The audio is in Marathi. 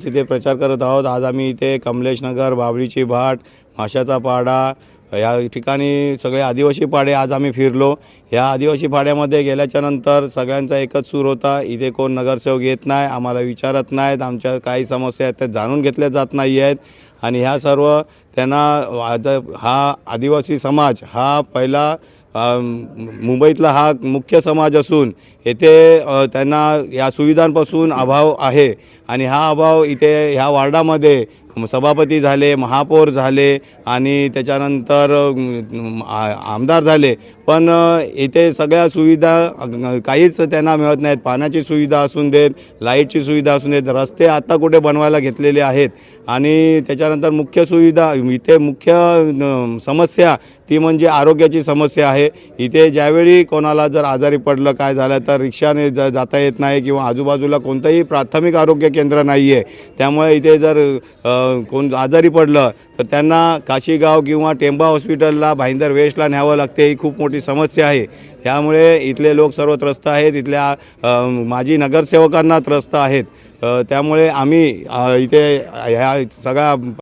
इथे प्रचार करत आहोत। आज आम्ही इथे कमलेश नगर, बाबळीची भाट, माशाचा पाडा या ठिकाणी सगळे आदिवासी पाडे आज आम्ही फिरलो। या आदिवासी पाड्यामध्ये गेल्याच्यानंतर सगळ्यांचा एकच सूर होता, इथे कोण नगरसेवक येत नाही, आम्हाला विचारत नाहीत, आमच्या काही समस्या आहेत त्या जाणून घेतल्या जात नाही आहेत। आणि ह्या सर्व त्यांना हा आदिवासी समाज हा पहिला मुंबईतला हा मुख्य समाज असून येथे त्यांना या सुविधांपासून अभाव आहे। आणि हा अभाव इथे ह्या वार्डामध्ये सभापती झाले, महापौर झाले आणि त्याच्यानंतर आमदार झाले, पण इथे सगळ्या सुविधा काहीच त्यांना मिळत नाहीत। पाण्याची सुविधा असून देत, लाईटची सुविधा असून देत, रस्ते आता कुठे बनवायला घेतलेले आहेत। आणि त्याच्यानंतर मुख्य सुविधा इथे मुख्य समस्या ती म्हणजे आरोग्याची समस्या आहे। इथे ज्यावेळी कोणाला जर आजारी पडलं काय झालं तर रिक्षाने जाता येत नाही किंवा आजूबाजूला कोणतंही प्राथमिक आरोग्य केंद्र नाही आहे। त्यामुळे इथे जर कोण आजारी पडलं तर त्यांना काशीगाव किंवा टेंबा हॉस्पिटलला भाईंदर वेस्टला न्यावं लागते, ही खूप मोठी समस्या आहे। त्यामुळे इथले लोक सर्व त्रस्त आहेत, इथल्या माजी नगरसेवकांना त्रस्त आहेत। त्यामुळे आम्ही इथे ह्या सगळ्या